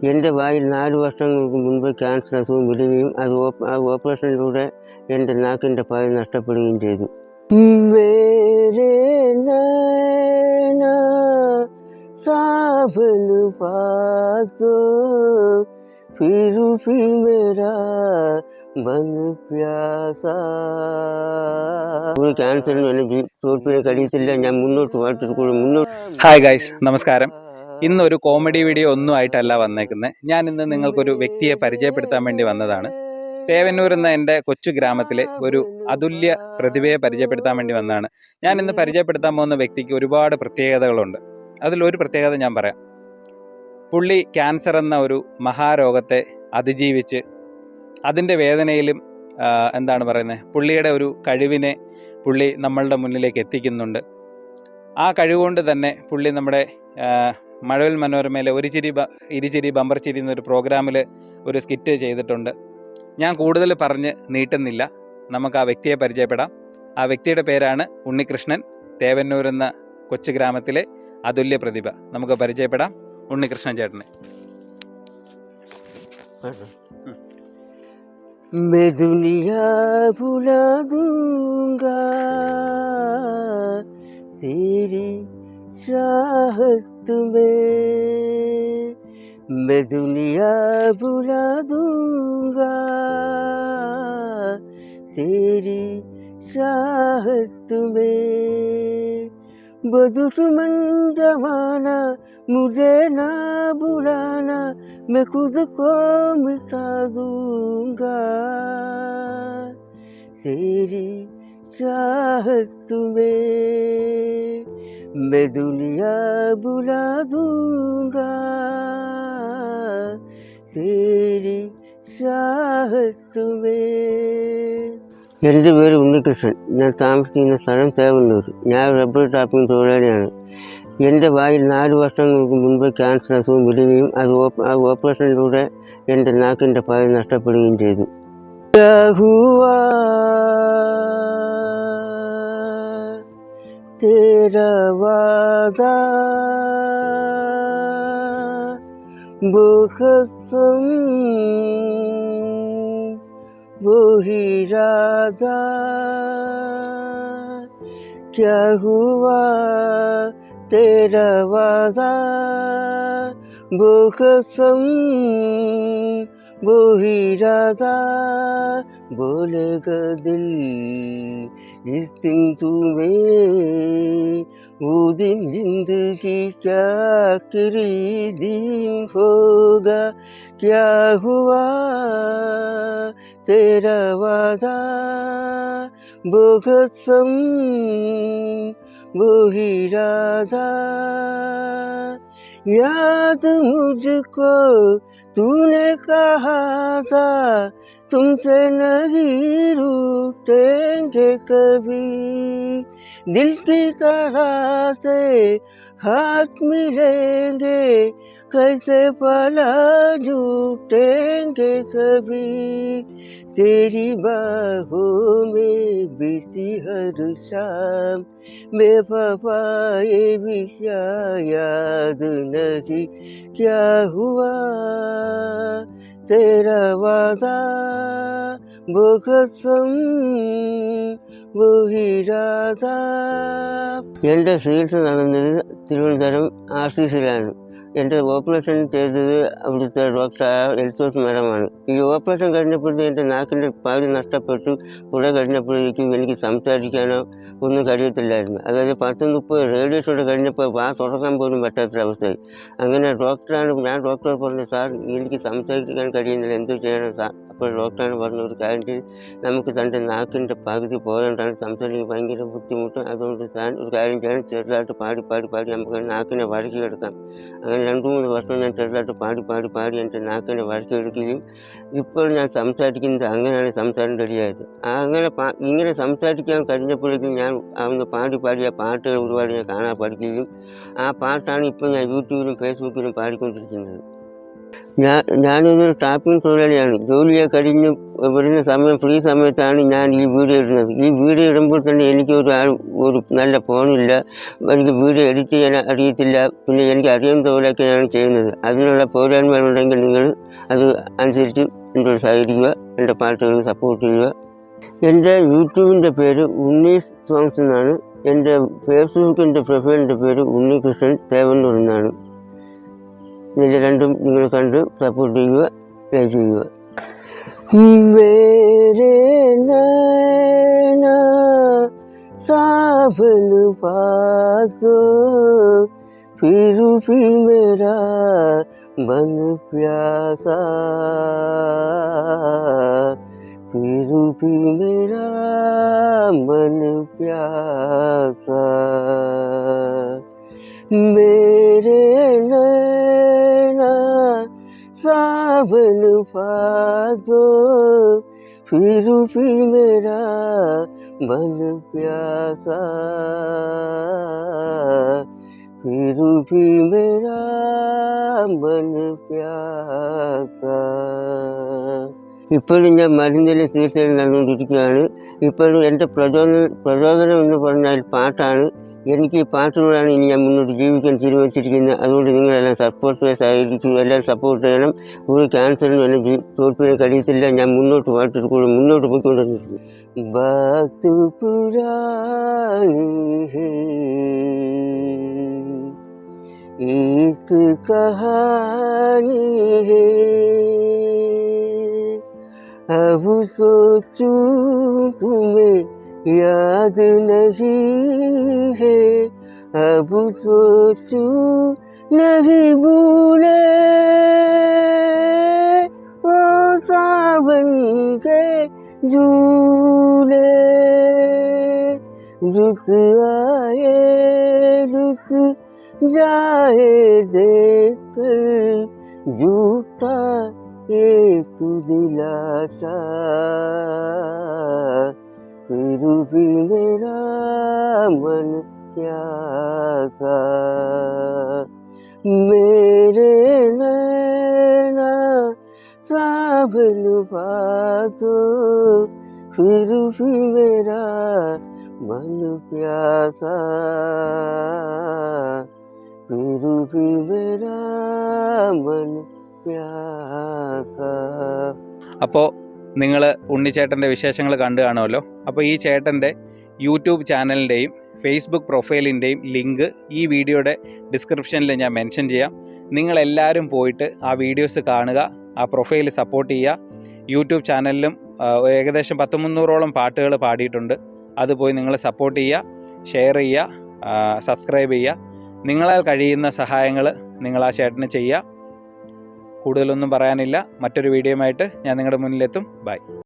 എൻ്റെ വായിൽ 4 വർഷങ്ങൾക്ക് മുൻപ് ക്യാൻസർ അസുഖം വരികയും ആ ഓപ്പറേഷനിലൂടെ എൻ്റെ നാക്കിൻ്റെ പായ നഷ്ടപ്പെടുകയും ചെയ്തു. മേരെ നൈനാ സാബൻ പാത്തോ ഫിർ ഭി മേരാ മൻ പ്യാസാ. ഒരു ക്യാൻസറിന് എന്നെ തോൽപ്പിക്കാൻ കഴിയത്തില്ല. ഞാൻ മുന്നോട്ട് പാട്ടിട്ട് മുന്നോട്ട്. ഹായ് ഗൈസ്, നമസ്കാരം. ഇന്നൊരു കോമഡി വീഡിയോ ഒന്നും ആയിട്ടല്ല വന്നേക്കുന്നത്. ഞാൻ ഇന്ന് നിങ്ങൾക്കൊരു വ്യക്തിയെ പരിചയപ്പെടുത്താൻ വേണ്ടി വന്നതാണ്. തേവന്നൂർ എന്ന എൻ്റെ കൊച്ചു ഗ്രാമത്തിലെ ഒരു അതുല്യ പ്രതിഭയെ പരിചയപ്പെടുത്താൻ വേണ്ടി വന്നതാണ്. ഞാൻ ഇന്ന് പരിചയപ്പെടുത്താൻ പോകുന്ന വ്യക്തിക്ക് ഒരുപാട് പ്രത്യേകതകളുണ്ട്. അതിലൊരു പ്രത്യേകത ഞാൻ പറയാം. പുള്ളി ക്യാൻസർ എന്ന ഒരു മഹാരോഗത്തെ അതിജീവിച്ച് അതിൻ്റെ വേദനയിലും പുള്ളിയുടെ ഒരു കഴിവിനെ പുള്ളി നമ്മളുടെ മുന്നിലേക്ക് എത്തിക്കുന്നുണ്ട്. ആ കഴിവുകൊണ്ട് തന്നെ പുള്ളി നമ്മുടെ മഴവിൽ മനോരമയിലെ ഇരുചിരി ബമ്പർ ചിരി എന്നൊരു പ്രോഗ്രാമിൽ ഒരു സ്കിറ്റ് ചെയ്തിട്ടുണ്ട്. ഞാൻ കൂടുതൽ പറഞ്ഞ് നീട്ടുന്നില്ല, നമുക്ക് ആ വ്യക്തിയെ പരിചയപ്പെടാം. ആ വ്യക്തിയുടെ പേരാണ് ഉണ്ണികൃഷ്ണൻ. തേവന്നൂർ എന്ന കൊച്ചു ഗ്രാമത്തിലെ അതുല്യ പ്രതിഭ. നമുക്ക് പരിചയപ്പെടാം ഉണ്ണികൃഷ്ണൻ ചേട്ടനെ. मैं दुनिया भुला दूंगा तेरी चाहत में, मैं दुनिया भुला दूंगा तेरी चाहत में, वो दुश्मन जमाना मुझे ना बुलाना, मैं खुद को मिटा दूंगा तेरी चाहत में, मैं दुनिया बुला दूंगा तेरी चाहत में. എൻ്റെ പേര് ഉണ്ണികൃഷ്ണൻ. ഞാൻ താമസിക്കുന്ന സ്ഥലം തേവന്നൂർ. ഞാൻ റബ്ബർ ടാപ്പിംഗ് തൊഴിലാളിയാണ്. എൻ്റെ വായിൽ 4 വർഷങ്ങൾക്ക് മുൻപ് ക്യാൻസർ അസുഖം വരികയും ആ ഓപ്പറേഷനിലൂടെ എൻ്റെ നാക്കിൻ്റെ പായ നഷ്ടപ്പെടുകയും ചെയ്തു. तेरा वादा वो कसम वो ही इरादा, क्या हुआ तेरा वादा वो कसम वो ही इरादा, बोलेगा दिल इस दिन तुम्हें, वो दिन जिंदगी क्या आखिरी दिन होगा, क्या हुआ तेरा वादा वो कसम वो ही इरादा, याद मुझको तूने कहा था तुमसे नहीं रूठेंगे कभी, दिल की तरह से हाथ मिलेंगे कैसे भला झूठेंगे कभी, तेरी बाहों में बीती हर शाम बेवफाए भी क्या याद नहीं, क्या हुआ तेरा वादा वो कसम वो ही इरादा. എൻ്റെ ചികിത്സ നടന്നത് തിരുവനന്തപുരം ആർസിസിലാണ്. എൻ്റെ ഓപ്പറേഷൻ ചെയ്തത് അവിടുത്തെ ഡോക്ടർ എൽസോസ് മാഡമാണ്. ഈ ഓപ്പറേഷൻ കഴിഞ്ഞപ്പോഴത്തേക്കും എൻ്റെ നാക്കിൻ്റെ പാതി നഷ്ടപ്പെട്ടു. കുറെ കഴിഞ്ഞപ്പോഴേക്കും എനിക്ക് സംസാരിക്കാനോ ഒന്നും കഴിയത്തില്ലായിരുന്നു. അതായത് 10-30 റേഡിയേഷനോട് കഴിഞ്ഞപ്പോൾ വാ തുറക്കാൻ പോലും പറ്റാത്തൊരവസ്ഥയായി. അങ്ങനെ ഞാൻ ഡോക്ടറെ പറഞ്ഞു, സാർ എനിക്ക് സംസാരിക്കാൻ കഴിയുന്നില്ല, എന്ത് ചെയ്യണം സാർ? അപ്പോൾ ഡോക്ടറാണ് പറഞ്ഞ ഒരു കാര്യം ചെയ്ത്, നമുക്ക് തൻ്റെ നാക്കിൻ്റെ പകുതി പോയതുകൊണ്ടാണ് സംസാരിക്കാൻ ഭയങ്കര ബുദ്ധിമുട്ട്. അതുകൊണ്ട് താൻ ഒരു കാര്യം ചെയ്യണം, ചെറുതായിട്ട് പാടി നമുക്ക് നാക്കിനെ വഴക്കി എടുക്കാം. അങ്ങനെ 2-3 വർഷം ഞാൻ ചെറുതായിട്ട് പാടി എൻ്റെ നാക്കിനെ വഴക്കി എടുക്കുകയും ഇപ്പോൾ ഞാൻ സംസാരിക്കുന്നത് അങ്ങനെയാണ് സംസാരം റെഡിയായത്. ഇങ്ങനെ സംസാരിക്കാൻ കഴിഞ്ഞപ്പോഴേക്കും ഞാൻ അന്ന് പാടി ആ പാട്ടുകൾ ഒരുപാട് ഞാൻ കാണാൻ പഠിക്കുകയും ആ പാട്ടാണ് ഇപ്പോൾ ഞാൻ യൂട്യൂബിലും ഫേസ്ബുക്കിലും പാടിക്കൊണ്ടിരിക്കുന്നത്. ഞാനൊരു ടാപ്പിംഗ് തൊഴിലാളിയാണ്. ജോലിയെ കഴിഞ്ഞ് വരുന്ന സമയം ഫ്രീ സമയത്താണ് ഞാൻ ഈ വീഡിയോ ഇടുന്നത്. ഈ വീഡിയോ ഇടുമ്പോൾ തന്നെ എനിക്ക് ഒരു നല്ല ഫോണില്ല, എനിക്ക് വീഡിയോ എഡിറ്റ് ചെയ്യാൻ അറിയത്തില്ല, പിന്നെ എനിക്ക് അറിയുന്ന പോലെയൊക്കെയാണ് ചെയ്യുന്നത്. അതിനുള്ള പോരായ്മകളുണ്ടെങ്കിൽ നിങ്ങൾ അത് അനുസരിച്ച് എന്നോട് സഹകരിക്കുക, എൻ്റെ പാട്ടുകൾ സപ്പോർട്ട് ചെയ്യുക. എൻ്റെ യൂട്യൂബിൻ്റെ പേര് ഉണ്ണീസ് സോങ്സ് എന്നാണ്. എൻ്റെ ഫേസ്ബുക്കിൻ്റെ പ്രൊഫൈലിൻ്റെ പേര് ഉണ്ണികൃഷ്ണൻ തേവന്നൂർ എന്നാണ്. ഇത് രണ്ടും നിങ്ങൾ കണ്ട് സപ്പോർട്ട് ചെയ്യുക, ലൈക്ക് ചെയ്യുക. मेरे नैना सावन पातो फिर भी मेरा मन प्यासा, फिर भी मेरा मन प्यासा. मेरे नैना सावन पातो फिर भी मेरा मन प्यासा, फिर भी मेरा मन प्यासा. ഇപ്പോഴും ഞാൻ മരുന്നിലെ ചികിത്സയിൽ നടന്നുകൊണ്ടിരിക്കുകയാണ്. ഇപ്പോഴും എൻ്റെ പ്രചോദനം എന്ന് പറഞ്ഞാൽ പാട്ടാണ്. എനിക്ക് ഈ പാട്ടിലൂടെയാണ് ഇനി ഞാൻ മുന്നോട്ട് ജീവിക്കാൻ തീരുമാനിച്ചിരിക്കുന്നത്. അതുകൊണ്ട് നിങ്ങളെല്ലാം സപ്പോർട്ട് സഹകരിക്കും, എല്ലാം സപ്പോർട്ട് ചെയ്യണം. ഒരു ക്യാൻസറിനും എന്നെ തോൽപ്പിക്കാൻ കഴിയത്തില്ല. ഞാൻ മുന്നോട്ട് പാട്ടിൽ കൂടെ മുന്നോട്ട് പോയിക്കൊണ്ടിരിക്കുന്നു. ബാത് പുരാനി ഹൈ ഏക് കഹാനി ഹൈ, अब सोचूं तुम्हें याद नहीं है, अब सोचूं नहीं भूले ओ सावन के झूले. रुत आए रुत जाए देख झूठा एक दिलासा, फिर भी मेरा मन प्यासा. मेरे नैना सावन पातो फिर भी मेरा मन प्यासा, फिर भी मेरा मन प्यासा. അപ്പോൾ നിങ്ങൾ ഉണ്ണിച്ചേട്ടൻ്റെ വിശേഷങ്ങൾ കണ്ടു കാണുമല്ലോ. അപ്പോൾ ഈ ചേട്ടൻ്റെ യൂട്യൂബ് ചാനലിൻ്റെയും ഫേസ്ബുക്ക് പ്രൊഫൈലിൻ്റെയും ലിങ്ക് ഈ വീഡിയോയുടെ ഡിസ്ക്രിപ്ഷനിൽ ഞാൻ മെൻഷൻ ചെയ്യാം. നിങ്ങളെല്ലാവരും പോയിട്ട് ആ വീഡിയോസ് കാണുക, ആ പ്രൊഫൈൽ സപ്പോർട്ട് ചെയ്യുക. യൂട്യൂബ് ചാനലിലും ഏകദേശം 100-300ഓളം പാട്ടുകൾ പാടിയിട്ടുണ്ട്. അത് പോയി നിങ്ങൾ സപ്പോർട്ട് ചെയ്യുക, ഷെയർ ചെയ്യുക, സബ്സ്ക്രൈബ് ചെയ്യുക. നിങ്ങളാൽ കഴിയുന്ന സഹായങ്ങൾ നിങ്ങൾ ആ ചേട്ടന് ചെയ്യുക. കൂടുതലൊന്നും പറയാനില്ല. മറ്റൊരു വീഡിയോയുമായിട്ട് ഞാൻ നിങ്ങളുടെ മുന്നിലെത്തും. ബൈ.